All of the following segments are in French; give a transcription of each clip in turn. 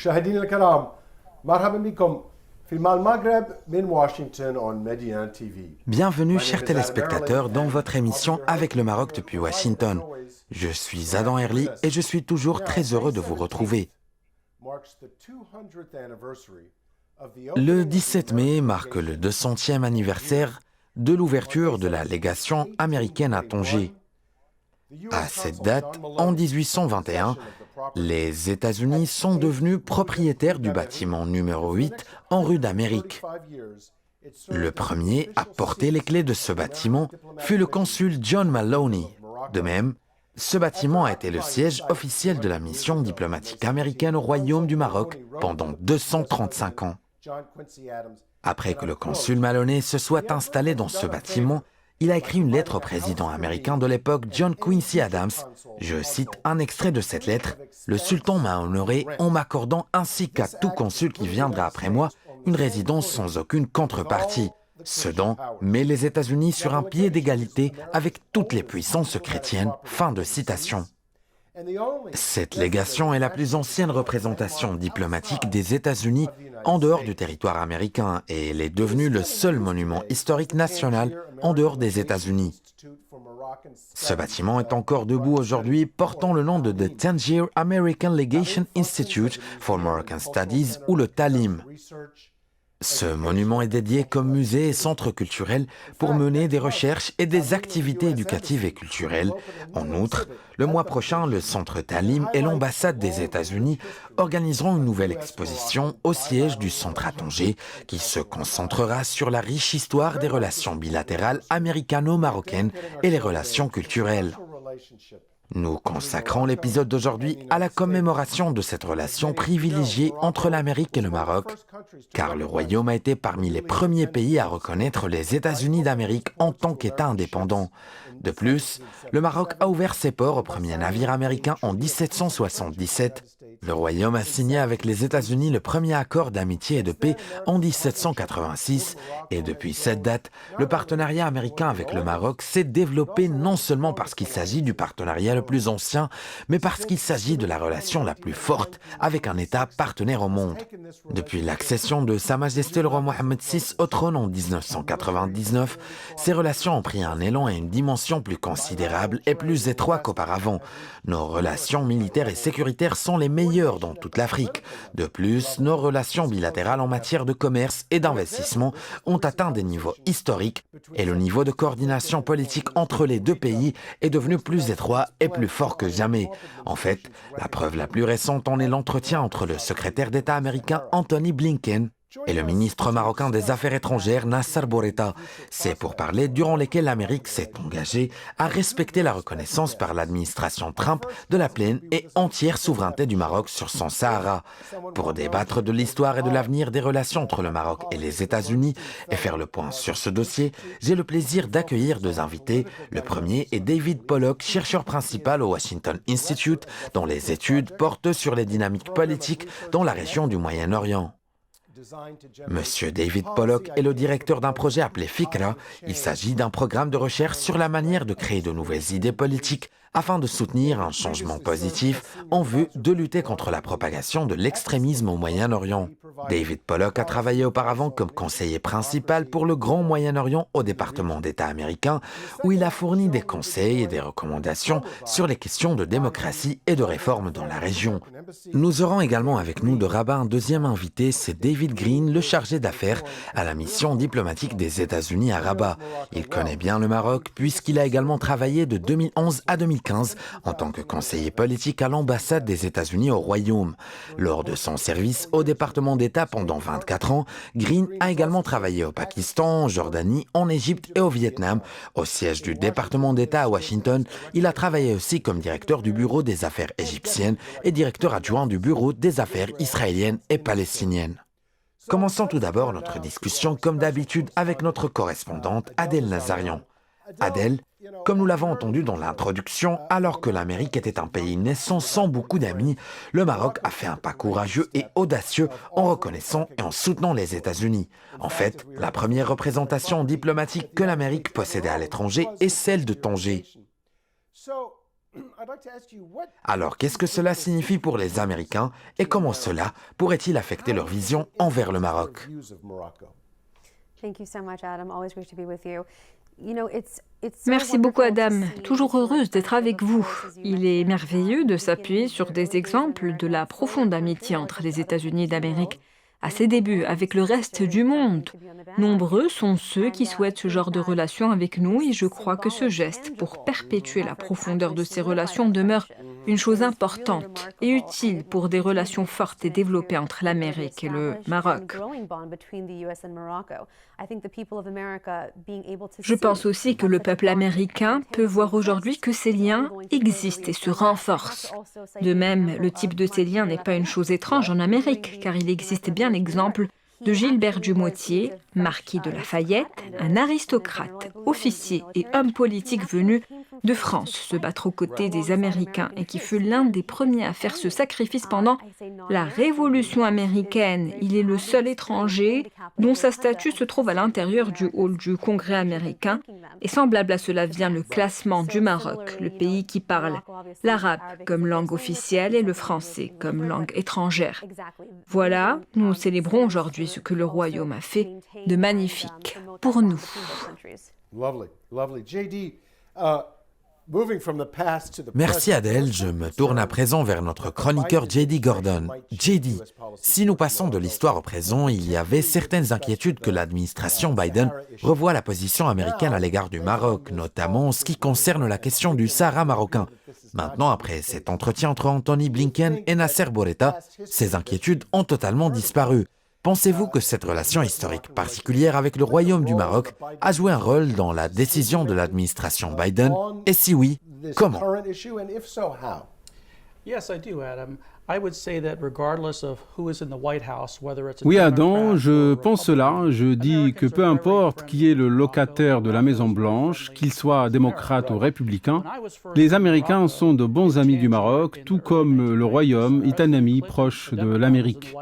مشاهدينا الكرام مرحبا بكم في المغرب من واشنطن on Median TV. Bienvenue chers téléspectateurs dans votre émission Avec le Maroc depuis Washington. Je suis Adam Herli et je suis toujours très heureux de vous retrouver. Le 17 mai marque le 200e anniversaire de l'ouverture de la légation américaine à Tanger. À cette date, en 1821, les États-Unis sont devenus propriétaires du bâtiment numéro 8 en rue d'Amérique. Le premier à porter les clés de ce bâtiment fut le consul John Maloney. De même, ce bâtiment a été le siège officiel de la mission diplomatique américaine au Royaume du Maroc pendant 235 ans. Après que le consul Maloney se soit installé dans ce bâtiment, il a écrit une lettre au président américain de l'époque, John Quincy Adams. Je cite un extrait de cette lettre. « Le sultan m'a honoré en m'accordant, ainsi qu'à tout consul qui viendra après moi, une résidence sans aucune contrepartie. Ce don met les États-Unis sur un pied d'égalité avec toutes les puissances chrétiennes. » Fin de citation. Cette légation est la plus ancienne représentation diplomatique des États-Unis en dehors du territoire américain et elle est devenue le seul monument historique national en dehors des États-Unis. Ce bâtiment est encore debout aujourd'hui, portant le nom de The Tangier American Legation Institute for Moroccan Studies ou le TALIM. Ce monument est dédié comme musée et centre culturel pour mener des recherches et des activités éducatives et culturelles. En outre, le mois prochain, le centre Talim et l'ambassade des États-Unis organiseront une nouvelle exposition au siège du centre à Tanger qui se concentrera sur la riche histoire des relations bilatérales américano-marocaines et les relations culturelles. Nous consacrons l'épisode d'aujourd'hui à la commémoration de cette relation privilégiée entre l'Amérique et le Maroc, car le Royaume a été parmi les premiers pays à reconnaître les États-Unis d'Amérique en tant qu'État indépendant. De plus, le Maroc a ouvert ses ports au premier navire américain en 1777. Le Royaume a signé avec les États-Unis le premier accord d'amitié et de paix en 1786 et depuis cette date, le partenariat américain avec le Maroc s'est développé non seulement parce qu'il s'agit du partenariat le plus ancien, mais parce qu'il s'agit de la relation la plus forte avec un État partenaire au monde. Depuis l'accession de Sa Majesté le roi Mohammed VI au trône en 1999, ces relations ont pris un élan et une dimension plus considérable et plus étroite qu'auparavant. Nos relations militaires et sécuritaires sont les meilleures dans toute l'Afrique. De plus, nos relations bilatérales en matière de commerce et d'investissement ont atteint des niveaux historiques et le niveau de coordination politique entre les deux pays est devenu plus étroit et plus fort que jamais. En fait, la preuve la plus récente en est l'entretien entre le secrétaire d'État américain Anthony Blinken et le ministre marocain des Affaires étrangères Nasser Bourita. Ces pourparlers durant lesquels l'Amérique s'est engagée à respecter la reconnaissance par l'administration Trump de la pleine et entière souveraineté du Maroc sur son Sahara. Pour débattre de l'histoire et de l'avenir des relations entre le Maroc et les États-Unis et faire le point sur ce dossier, j'ai le plaisir d'accueillir deux invités. Le premier est David Pollock, chercheur principal au Washington Institute, dont les études portent sur les dynamiques politiques dans la région du Moyen-Orient. Monsieur David Pollock est le directeur d'un projet appelé FICRA. Il s'agit d'un programme de recherche sur la manière de créer de nouvelles idées politiques afin de soutenir un changement positif en vue de lutter contre la propagation de l'extrémisme au Moyen-Orient. David Pollock a travaillé auparavant comme conseiller principal pour le Grand Moyen-Orient au département d'État américain, où il a fourni des conseils et des recommandations sur les questions de démocratie et de réforme dans la région. Nous aurons également avec nous de Rabat un deuxième invité, c'est David Green, le chargé d'affaires à la mission diplomatique des États-Unis à Rabat. Il connaît bien le Maroc puisqu'il a également travaillé de 2011 à 2015 en tant que conseiller politique à l'ambassade des États-Unis au Royaume. Lors de son service au département d'État pendant 24 ans, Green a également travaillé au Pakistan, en Jordanie, en Égypte et au Vietnam. Au siège du département d'État à Washington, il a travaillé aussi comme directeur du bureau des affaires égyptiennes et directeur adjoint du bureau des affaires israéliennes et palestiniennes. Commençons tout d'abord notre discussion comme d'habitude avec notre correspondante Adèle Nazarian. Adèle, comme nous l'avons entendu dans l'introduction, alors que l'Amérique était un pays naissant sans beaucoup d'amis, le Maroc a fait un pas courageux et audacieux en reconnaissant et en soutenant les États-Unis. En fait, la première représentation diplomatique que l'Amérique possédait à l'étranger est celle de Tanger. Alors, qu'est-ce que cela signifie pour les Américains et comment cela pourrait-il affecter leur vision envers le Maroc? Merci beaucoup, Adam. Toujours heureuse d'être avec vous. Il est merveilleux de s'appuyer sur des exemples de la profonde amitié entre les États-Unis d'Amérique à ses débuts avec le reste du monde. Nombreux sont ceux qui souhaitent ce genre de relation avec nous et je crois que ce geste pour perpétuer la profondeur de ces relations demeure une chose importante et utile pour des relations fortes et développées entre l'Amérique et le Maroc. Je pense aussi que le peuple américain peut voir aujourd'hui que ces liens existent et se renforcent. De même, le type de ces liens n'est pas une chose étrange en Amérique, car il existe bien l'exemple de Gilbert du Motier, marquis de Lafayette, un aristocrate, officier et homme politique venu de France se battre aux côtés des Américains et qui fut l'un des premiers à faire ce sacrifice pendant la Révolution américaine. Il est le seul étranger dont sa statue se trouve à l'intérieur du hall du Congrès américain et semblable à cela vient le classement du Maroc, le pays qui parle l'arabe comme langue officielle et le français comme langue étrangère. Voilà, nous célébrons aujourd'hui ce que le royaume a fait de magnifique pour nous. Merci Adèle, je me tourne à présent vers notre chroniqueur J.D. Gordon. J.D., si nous passons de l'histoire au présent, il y avait certaines inquiétudes que l'administration Biden revoie la position américaine à l'égard du Maroc, notamment en ce qui concerne la question du Sahara marocain. Maintenant, après cet entretien entre Anthony Blinken et Nasser Bourita, ces inquiétudes ont totalement disparu. Pensez-vous que cette relation historique particulière avec le Royaume du Maroc a joué un rôle dans la décision de l'administration Biden? Et si oui, comment? Oui, Adam, je pense cela. Je dis que peu importe qui est le locataire de la Maison-Blanche, qu'il soit démocrate ou républicain, les Américains sont de bons amis du Maroc, tout comme le Royaume est un ami proche de l'Amérique.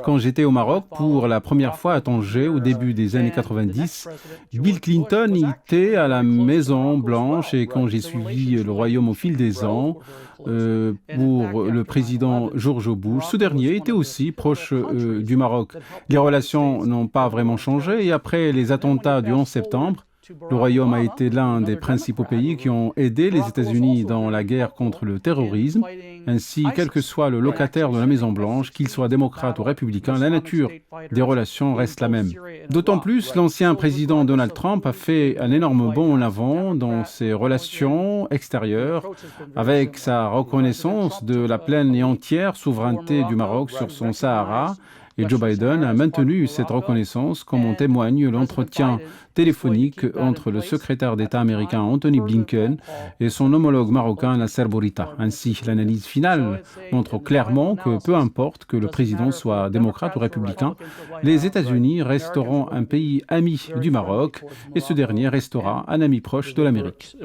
Quand j'étais au Maroc pour la première fois à Tanger au début des années 90, Bill Clinton était à la Maison-Blanche et quand j'ai suivi le Royaume au fil des ans, pour le président George Bush, ce dernier était aussi proche du Maroc. Les relations n'ont pas vraiment changé et après les attentats du 11 septembre, le Royaume a été l'un des principaux pays qui ont aidé les États-Unis dans la guerre contre le terrorisme. Ainsi, quel que soit le locataire de la Maison-Blanche, qu'il soit démocrate ou républicain, la nature des relations reste la même. D'autant plus, l'ancien président Donald Trump a fait un énorme bond en avant dans ses relations extérieures avec sa reconnaissance de la pleine et entière souveraineté du Maroc sur son Sahara. Et Joe Biden a maintenu cette reconnaissance, comme en témoigne l'entretien téléphonique entre le secrétaire d'État américain Anthony Blinken et son homologue marocain Nasser Bourita. Ainsi, l'analyse finale montre clairement que peu importe que le président soit démocrate ou républicain, les États-Unis resteront un pays ami du Maroc et ce dernier restera un ami proche de l'Amérique.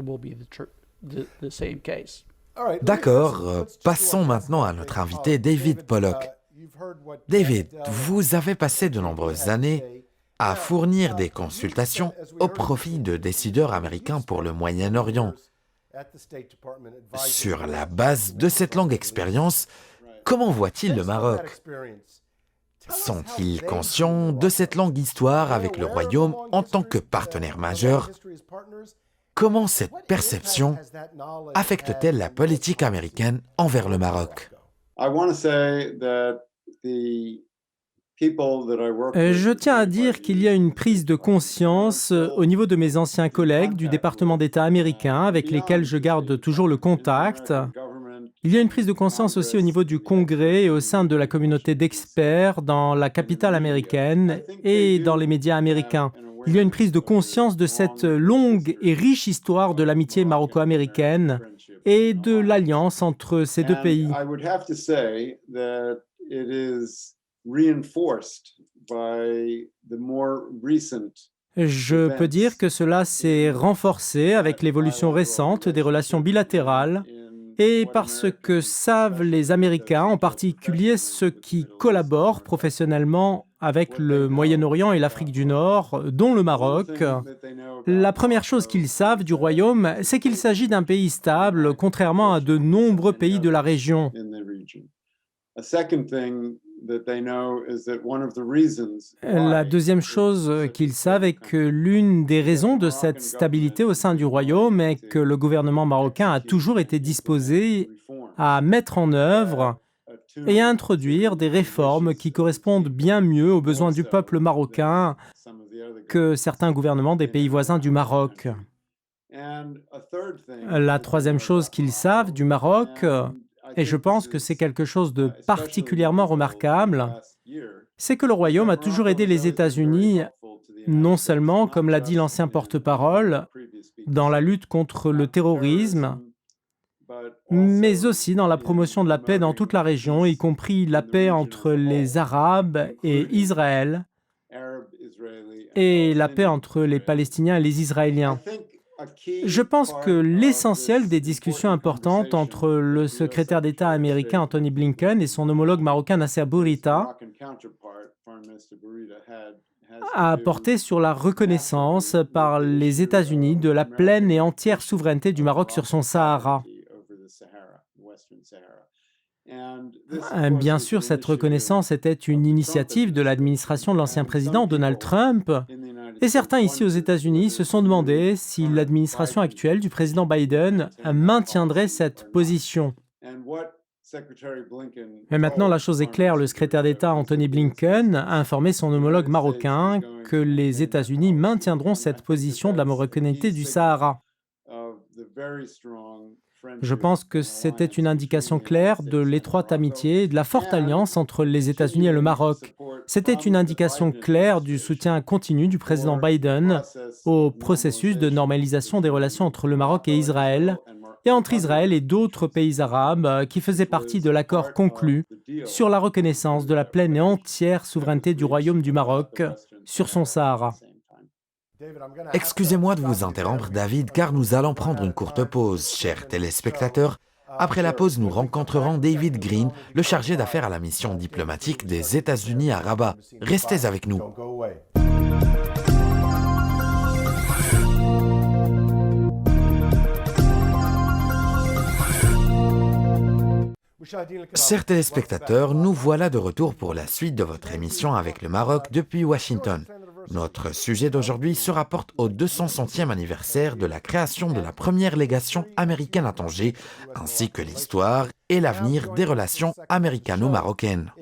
D'accord, passons maintenant à notre invité David Pollock. David, vous avez passé de nombreuses années à fournir des consultations au profit de décideurs américains pour le Moyen-Orient. Sur la base de cette longue expérience, comment voient-ils le Maroc? Sont-ils conscients de cette longue histoire avec le Royaume en tant que partenaire majeur? Comment cette perception affecte-t-elle la politique américaine envers le Maroc? Je tiens à dire qu'il y a une prise de conscience au niveau de mes anciens collègues du département d'État américain avec lesquels je garde toujours le contact. Il y a une prise de conscience aussi au niveau du Congrès et au sein de la communauté d'experts dans la capitale américaine et dans les médias américains. Il y a une prise de conscience de cette longue et riche histoire de l'amitié maroco-américaine et de l'alliance entre ces deux pays. Je peux dire que cela s'est renforcé avec l'évolution récente des relations bilatérales et parce que savent les Américains, en particulier ceux qui collaborent professionnellement avec le Moyen-Orient et l'Afrique du Nord, dont le Maroc. La première chose qu'ils savent du Royaume, c'est qu'il s'agit d'un pays stable, contrairement à de nombreux pays de la région. La deuxième chose qu'ils savent est que l'une des raisons de cette stabilité au sein du Royaume est que le gouvernement marocain a toujours été disposé à mettre en œuvre et à introduire des réformes qui correspondent bien mieux aux besoins du peuple marocain que certains gouvernements des pays voisins du Maroc. La troisième chose qu'ils savent du Maroc, et je pense que c'est quelque chose de particulièrement remarquable, c'est que le Royaume a toujours aidé les États-Unis, non seulement, comme l'a dit l'ancien porte-parole, dans la lutte contre le terrorisme, mais aussi dans la promotion de la paix dans toute la région, y compris la paix entre les Arabes et Israël, et la paix entre les Palestiniens et les Israéliens. Je pense que l'essentiel des discussions importantes entre le secrétaire d'État américain Anthony Blinken et son homologue marocain Nasser Bourita a porté sur la reconnaissance par les États-Unis de la pleine et entière souveraineté du Maroc sur son Sahara. Bien sûr, cette reconnaissance était une initiative de l'administration de l'ancien président Donald Trump, et certains ici aux États-Unis se sont demandé si l'administration actuelle du président Biden maintiendrait cette position. Mais maintenant, la chose est claire, le secrétaire d'État Anthony Blinken a informé son homologue marocain que les États-Unis maintiendront cette position de la reconnaissance du Sahara. Je pense que c'était une indication claire de l'étroite amitié et de la forte alliance entre les États-Unis et le Maroc. C'était une indication claire du soutien continu du président Biden au processus de normalisation des relations entre le Maroc et Israël, et entre Israël et d'autres pays arabes qui faisaient partie de l'accord conclu sur la reconnaissance de la pleine et entière souveraineté du Royaume du Maroc sur son Sahara. Excusez-moi de vous interrompre, David, car nous allons prendre une courte pause, chers téléspectateurs. Après la pause, nous rencontrerons David Green, le chargé d'affaires à la mission diplomatique des États-Unis à Rabat. Restez avec nous. Chers téléspectateurs, nous voilà de retour pour la suite de votre émission avec le Maroc depuis Washington. Notre sujet d'aujourd'hui se rapporte au 200e anniversaire de la création de la première légation américaine à Tanger, ainsi que l'histoire et l'avenir des relations américano-marocaines.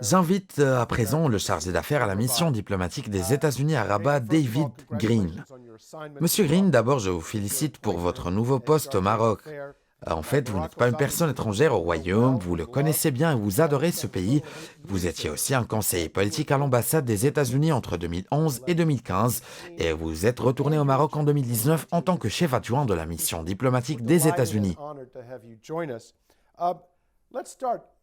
J'invite à présent le chargé d'affaires à la mission diplomatique des États-Unis à Rabat, David Green. Monsieur Green, d'abord je vous félicite pour votre nouveau poste au Maroc. En fait, vous n'êtes pas une personne étrangère au Royaume, vous le connaissez bien et vous adorez ce pays. Vous étiez aussi un conseiller politique à l'ambassade des États-Unis entre 2011 et 2015 et vous êtes retourné au Maroc en 2019 en tant que chef adjoint de la mission diplomatique des États-Unis.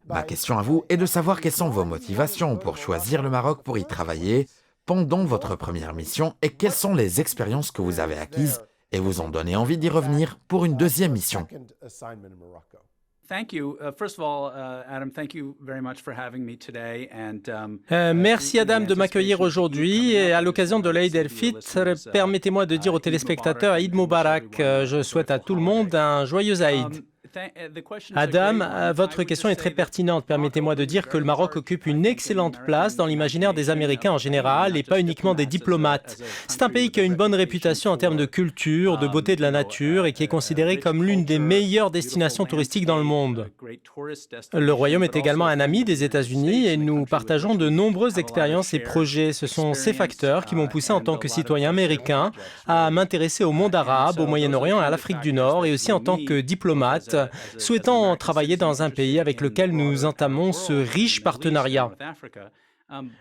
Ma question à vous est de savoir quelles sont vos motivations pour choisir le Maroc pour y travailler pendant votre première mission et quelles sont les expériences que vous avez acquises et vous ont donné envie d'y revenir pour une deuxième mission. Merci Adam de m'accueillir aujourd'hui et à l'occasion de l'Aïd el-Fitr, permettez-moi de dire aux téléspectateurs Eid Mubarak. Je souhaite à tout le monde un joyeux Aïd. Adam, votre question est très pertinente. Permettez-moi de dire que le Maroc occupe une excellente place dans l'imaginaire des Américains en général et pas uniquement des diplomates. C'est un pays qui a une bonne réputation en termes de culture, de beauté de la nature et qui est considéré comme l'une des meilleures destinations touristiques dans le monde. Le Royaume est également un ami des États-Unis et nous partageons de nombreuses expériences et projets. Ce sont ces facteurs qui m'ont poussé en tant que citoyen américain à m'intéresser au monde arabe, au Moyen-Orient et à l'Afrique du Nord et aussi en tant que diplomate, souhaitant travailler dans un pays avec lequel nous entamons ce riche partenariat.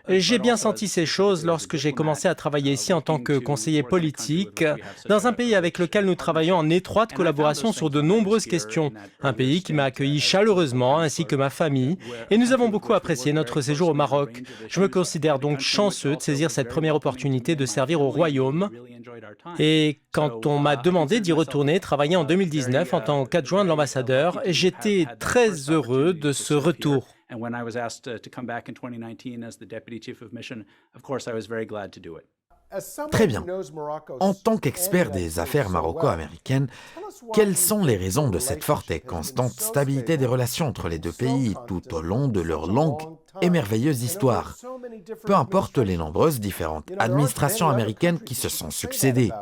J'ai bien senti ces choses lorsque j'ai commencé à travailler ici en tant que conseiller politique, dans un pays avec lequel nous travaillons en étroite collaboration sur de nombreuses questions. Un pays qui m'a accueilli chaleureusement, ainsi que ma famille, et nous avons beaucoup apprécié notre séjour au Maroc. Je me considère donc chanceux de saisir cette première opportunité de servir au Royaume. Et quand on m'a demandé d'y retourner travailler en 2019 en tant qu'adjoint de l'ambassadeur, j'étais très heureux de ce retour. And when I was asked to come back in 2019 as the deputy chief of mission, of course I was very glad to do it. Très bien. En tant qu'expert des affaires maroco-américaines, quelles sont les raisons de cette forte et constante stabilité des relations entre les deux pays tout au long de leur longue et merveilleuse histoire, peu importe les nombreuses différentes administrations américaines qui se sont succédées?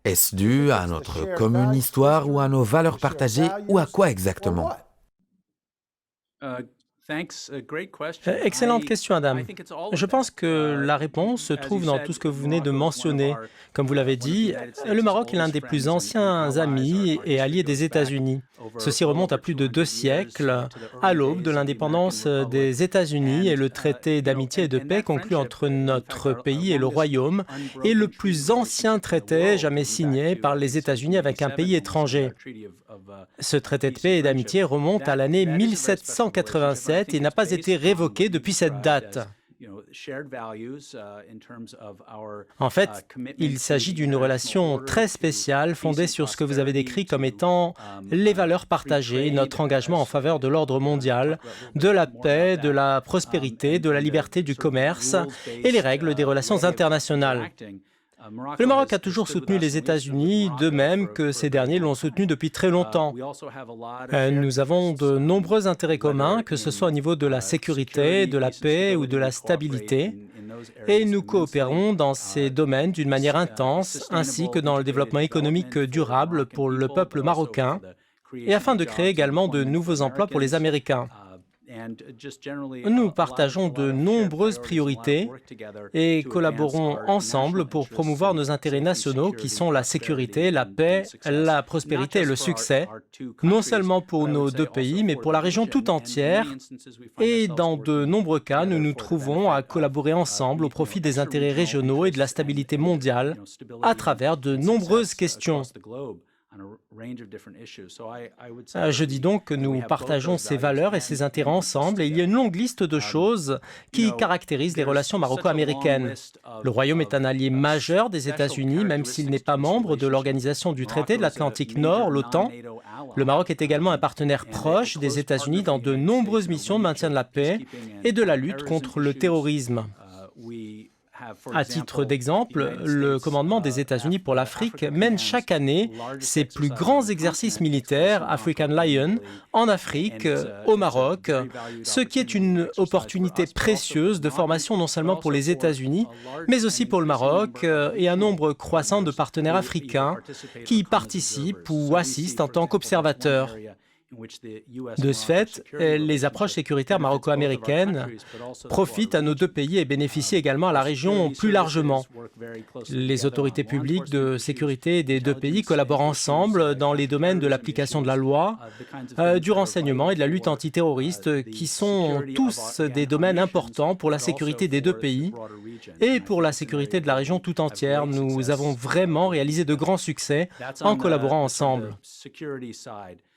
Est-ce dû à notre commune histoire ou à nos valeurs partagées ou à quoi exactement? Excellente question, Adam. Je pense que la réponse se trouve dans tout ce que vous venez de mentionner. Comme vous l'avez dit, le Maroc est l'un des plus anciens amis et alliés des États-Unis. Ceci remonte à plus de 2 siècles, à l'aube de l'indépendance des États-Unis, et le traité d'amitié et de paix conclu entre notre pays et le Royaume est le plus ancien traité jamais signé par les États-Unis avec un pays étranger. Ce traité de paix et d'amitié remonte à l'année 1787 et n'a pas été révoqué depuis cette date. En fait, il s'agit d'une relation très spéciale fondée sur ce que vous avez décrit comme étant les valeurs partagées, notre engagement en faveur de l'ordre mondial, de la paix, de la prospérité, de la liberté du commerce et les règles des relations internationales. Le Maroc a toujours soutenu les États-Unis, de même que ces derniers l'ont soutenu depuis très longtemps. Nous avons de nombreux intérêts communs, que ce soit au niveau de la sécurité, de la paix ou de la stabilité, et nous coopérons dans ces domaines d'une manière intense, ainsi que dans le développement économique durable pour le peuple marocain, et afin de créer également de nouveaux emplois pour les Américains. Nous partageons de nombreuses priorités et collaborons ensemble pour promouvoir nos intérêts nationaux qui sont la sécurité, la paix, la prospérité et le succès, non seulement pour nos deux pays, mais pour la région tout entière. Et dans de nombreux cas, nous nous trouvons à collaborer ensemble au profit des intérêts régionaux et de la stabilité mondiale à travers de nombreuses questions. Je dis donc que nous partageons ces valeurs et ces intérêts ensemble, et il y a une longue liste de choses qui caractérisent les relations maroco-américaines. Le Royaume est un allié majeur des États-Unis, même s'il n'est pas membre de l'Organisation du traité de l'Atlantique Nord, l'OTAN. Le Maroc est également un partenaire proche des États-Unis dans de nombreuses missions de maintien de la paix et de la lutte contre le terrorisme. À titre d'exemple, le commandement des États-Unis pour l'Afrique mène chaque année ses plus grands exercices militaires, African Lion, en Afrique, au Maroc, ce qui est une opportunité précieuse de formation non seulement pour les États-Unis, mais aussi pour le Maroc et un nombre croissant de partenaires africains qui y participent ou assistent en tant qu'observateurs. De ce fait, les approches sécuritaires maroco-américaines profitent à nos deux pays et bénéficient également à la région plus largement. Les autorités publiques de sécurité des deux pays collaborent ensemble dans les domaines de l'application de la loi, du renseignement et de la lutte antiterroriste, qui sont tous des domaines importants pour la sécurité des deux pays et pour la sécurité de la région tout entière. Nous avons vraiment réalisé de grands succès en collaborant ensemble.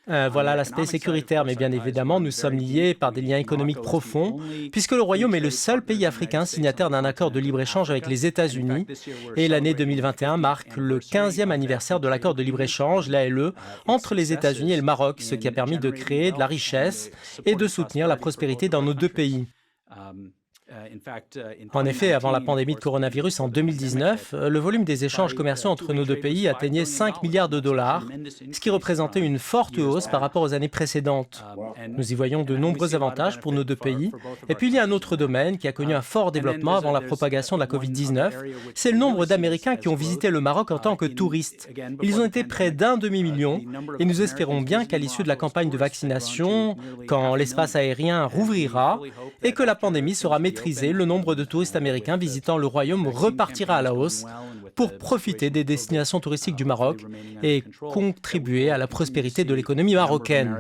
Voilà l'aspect sécuritaire, mais bien évidemment, nous sommes liés par des liens économiques profonds, puisque le Royaume est le seul pays africain signataire d'un accord de libre-échange avec les États-Unis, et l'année 2021 marque le 15e anniversaire de l'accord de libre-échange, l'ALE, entre les États-Unis et le Maroc, ce qui a permis de créer de la richesse et de soutenir la prospérité dans nos deux pays. En effet, avant la pandémie de coronavirus en 2019, le volume des échanges commerciaux entre nos deux pays atteignait 5 milliards de dollars, ce qui représentait une forte hausse par rapport aux années précédentes. Nous y voyons de nombreux avantages pour nos deux pays. Et puis il y a un autre domaine qui a connu un fort développement avant la propagation de la COVID-19, c'est le nombre d'Américains qui ont visité le Maroc en tant que touristes. Ils ont été près d'un demi-million et nous espérons bien qu'à l'issue de la campagne de vaccination, quand l'espace aérien rouvrira et que la pandémie sera maîtrisée, maîtrisé, le nombre de touristes américains visitant le royaume repartira à la hausse pour profiter des destinations touristiques du Maroc et contribuer à la prospérité de l'économie marocaine.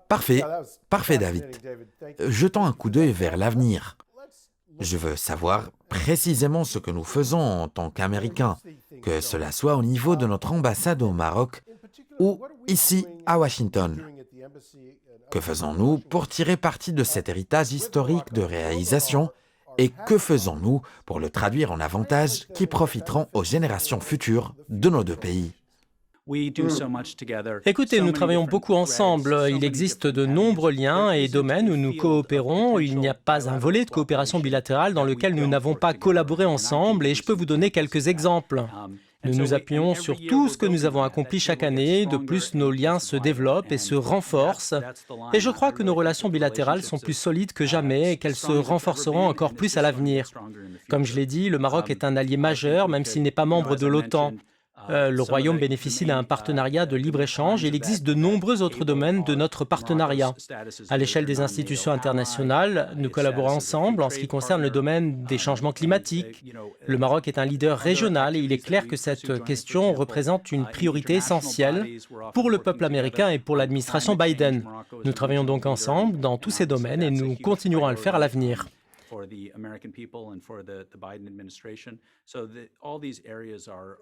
Parfait, parfait David. Jetons un coup d'œil vers l'avenir. Je veux savoir précisément ce que nous faisons en tant qu'Américains, que cela soit au niveau de notre ambassade au Maroc ou ici à Washington. Que faisons-nous pour tirer parti de cet héritage historique de réalisation et que faisons-nous pour le traduire en avantages qui profiteront aux générations futures de nos deux pays? Écoutez, nous travaillons beaucoup ensemble. Il existe de nombreux liens et domaines où nous coopérons. Il n'y a pas un volet de coopération bilatérale dans lequel nous n'avons pas collaboré ensemble et je peux vous donner quelques exemples. Nous nous appuyons sur tout ce que nous avons accompli chaque année. De plus, nos liens se développent et se renforcent. Et je crois que nos relations bilatérales sont plus solides que jamais et qu'elles se renforceront encore plus à l'avenir. Comme je l'ai dit, le Maroc est un allié majeur, même s'il n'est pas membre de l'OTAN. Le Royaume bénéficie d'un partenariat de libre-échange et il existe de nombreux autres domaines de notre partenariat. À l'échelle des institutions internationales, nous collaborons ensemble en ce qui concerne le domaine des changements climatiques. Le Maroc est un leader régional et il est clair que cette question représente une priorité essentielle pour le peuple américain et pour l'administration Biden. Nous travaillons donc ensemble dans tous ces domaines et nous continuerons à le faire à l'avenir. For the American people and for the Biden administration. So all these areas are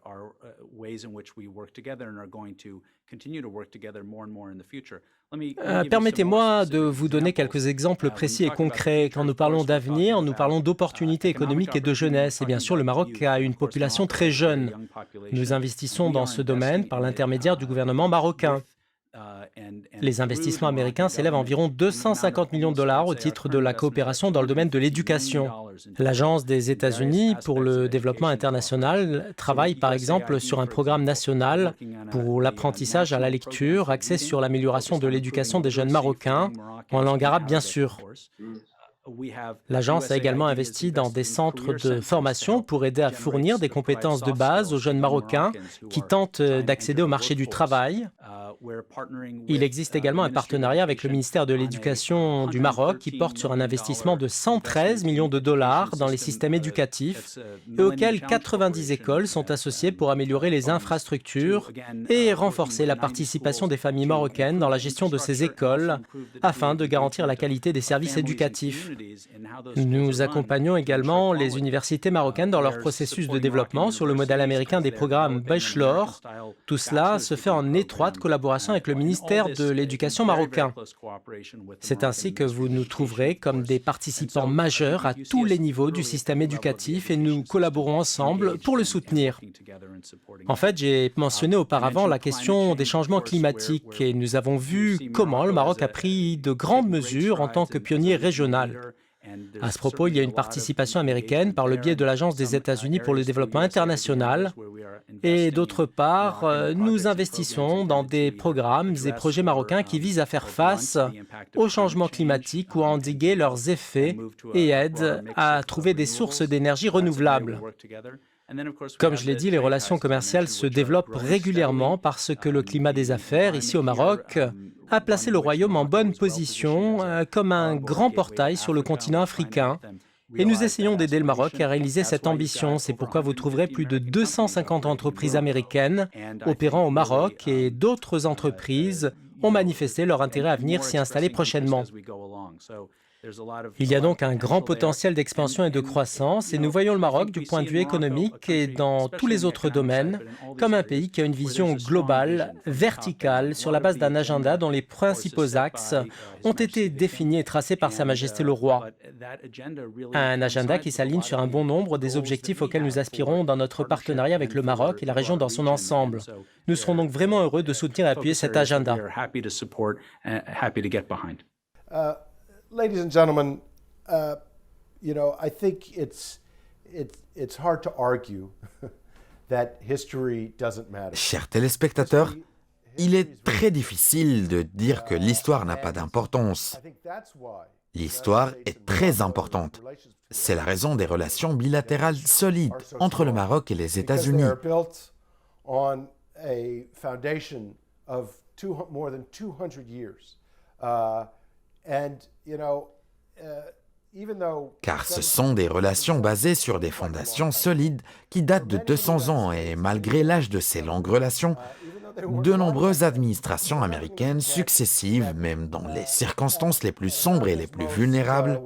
ways in which we work together and are going to continue to work together more and more in the future. Permettez-moi de vous donner quelques exemples précis et concrets. Quand nous parlons d'avenir, nous parlons d'opportunités économiques et de jeunesse. Et bien sûr, le Maroc a une population très jeune. Nous investissons dans ce domaine par l'intermédiaire du gouvernement marocain. Les investissements américains s'élèvent à environ 250 millions de dollars au titre de la coopération dans le domaine de l'éducation. L'Agence des États-Unis pour le développement international travaille par exemple sur un programme national pour l'apprentissage à la lecture, axé sur l'amélioration de l'éducation des jeunes Marocains, en langue arabe bien sûr. L'agence a également investi dans des centres de formation pour aider à fournir des compétences de base aux jeunes Marocains qui tentent d'accéder au marché du travail. Il existe également un partenariat avec le ministère de l'Éducation du Maroc qui porte sur un investissement de 113 millions de dollars dans les systèmes éducatifs et auquel 90 écoles sont associées pour améliorer les infrastructures et renforcer la participation des familles marocaines dans la gestion de ces écoles afin de garantir la qualité des services éducatifs. Nous accompagnons également les universités marocaines dans leur processus de développement sur le modèle américain des programmes Bachelor. Tout cela se fait en étroite collaboration avec le ministère de l'Éducation marocain. C'est ainsi que vous nous trouverez comme des participants majeurs à tous les niveaux du système éducatif et nous collaborons ensemble pour le soutenir. En fait, j'ai mentionné auparavant la question des changements climatiques et nous avons vu comment le Maroc a pris de grandes mesures en tant que pionnier régional. À ce propos, il y a une participation américaine par le biais de l'Agence des États-Unis pour le développement international. Et d'autre part, nous investissons dans des programmes et projets marocains qui visent à faire face aux changements climatiques ou à endiguer leurs effets et aident à trouver des sources d'énergie renouvelables. Comme je l'ai dit, les relations commerciales se développent régulièrement parce que le climat des affaires, ici au Maroc, a placé le Royaume en bonne position comme un grand portail sur le continent africain. Et nous essayons d'aider le Maroc à réaliser cette ambition. C'est pourquoi vous trouverez plus de 250 entreprises américaines opérant au Maroc et d'autres entreprises ont manifesté leur intérêt à venir s'y installer prochainement. Il y a donc un grand potentiel d'expansion et de croissance et nous voyons le Maroc du point de vue économique et dans tous les autres domaines comme un pays qui a une vision globale, verticale, sur la base d'un agenda dont les principaux axes ont été définis et tracés par Sa Majesté le Roi. Un agenda qui s'aligne sur un bon nombre des objectifs auxquels nous aspirons dans notre partenariat avec le Maroc et la région dans son ensemble. Nous serons donc vraiment heureux de soutenir et appuyer cet agenda. Ladies and gentlemen, I think it's hard to argue that history doesn't matter. Chers téléspectateurs, il est très difficile de dire que l'histoire n'a pas d'importance. L'histoire est très importante. C'est la raison des relations bilatérales solides entre le Maroc et les États-Unis. Car ce sont des relations basées sur des fondations solides qui datent de 200 ans et malgré l'âge de ces longues relations, de nombreuses administrations américaines successives, même dans les circonstances les plus sombres et les plus vulnérables,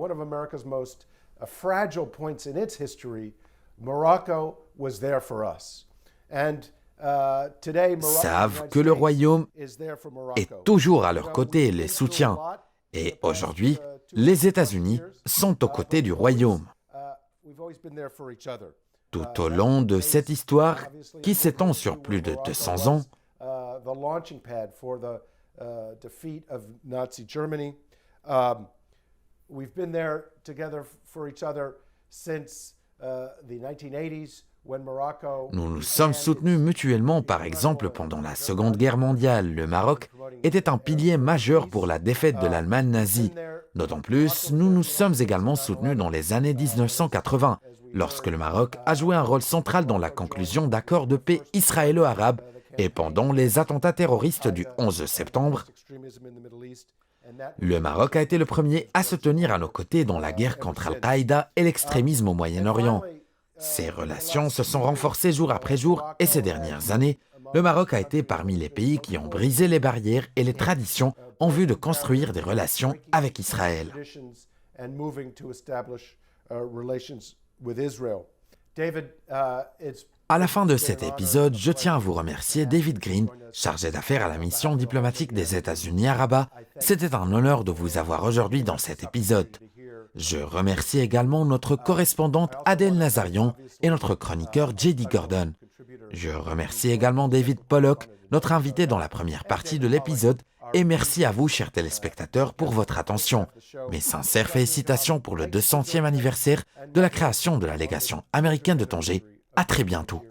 savent que le Royaume est toujours à leur côté et les soutient. Et aujourd'hui, les États-Unis sont aux côtés du Royaume. Tout au long de cette histoire, qui s'étend sur plus de 200 ans, nous nous sommes soutenus mutuellement, par exemple, pendant la Seconde Guerre mondiale. Le Maroc était un pilier majeur pour la défaite de l'Allemagne nazie. D'autant plus, nous nous sommes également soutenus dans les années 1980, lorsque le Maroc a joué un rôle central dans la conclusion d'accords de paix israélo-arabes et pendant les attentats terroristes du 11 septembre. Le Maroc a été le premier à se tenir à nos côtés dans la guerre contre Al-Qaïda et l'extrémisme au Moyen-Orient. Ces relations se sont renforcées jour après jour et ces dernières années, le Maroc a été parmi les pays qui ont brisé les barrières et les traditions en vue de construire des relations avec Israël. À la fin de cet épisode, je tiens à vous remercier David Green, chargé d'affaires à la mission diplomatique des États-Unis à Rabat. C'était un honneur de vous avoir aujourd'hui dans cet épisode. Je remercie également notre correspondante Adèle Nazarian et notre chroniqueur J.D. Gordon. Je remercie également David Pollock, notre invité dans la première partie de l'épisode, et merci à vous, chers téléspectateurs, pour votre attention. Mes sincères félicitations pour le 200e anniversaire de la création de la légation américaine de Tanger. À très bientôt.